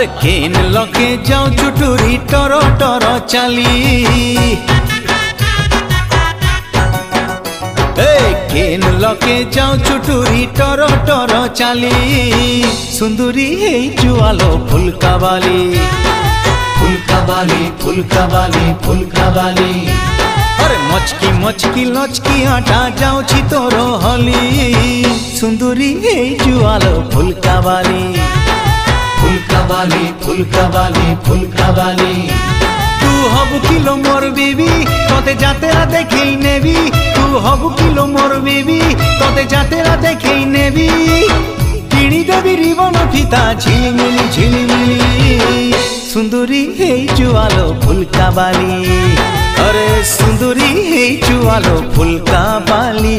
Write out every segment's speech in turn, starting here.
अरे केन लगे जाओ चुटुरी टरो टरो चाली केन लगे जाओ चुटुरी टरो टरो चाली सुंदरी हे जुआलो फुलका बाली फुलका बाली फुलका बाली फुलका बाली अरे मचकी मचकी लचकी आटा जाओ छि तोरो हली सुंदरी हे जुआलो फुलका बाली फुलका बाली फुलका बाली फुलका बाली तू हबु किलो मोर बेबी तोते जातेरा देखेई नेबी तू हबु किलो मोर बेबी तोते जातेरा देखेई नेबी किणी देबी रिबन फिता झिलिमिली झिलिमिली सुंदरी हे जुआलो फुलका बाली अरे सुंदरी हे जुआलो फुलका बाली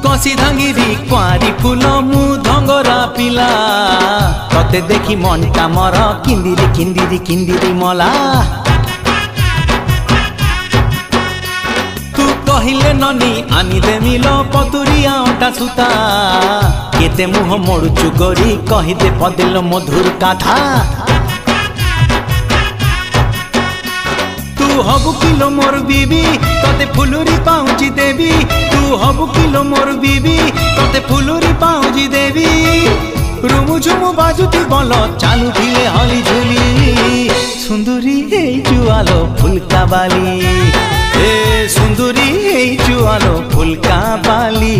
कसी धांगिरी क्वारी फूल मु धंगरा पिला तते देखी मनटा मर किंदिरी किंदिरी किंदिरी मला तू कहिले ननी आनी दे मिलो पतुरिया अंटा सुता केते मुह मोड़ुचु गोरी कहिदे पदेलो मधुर कथा तू हबु किलो मोर बीबी तते फुलुरी पाउची देवी तू हबु किलो मोर बीबी तते फुलुरी पाउची देवी रुमु झुमु बाजुती बोलो चालू धिले हली झुली सुंदरी हे जुआलो फुलका बाली ए सुंदरी हे जुआलो फुलका बाली।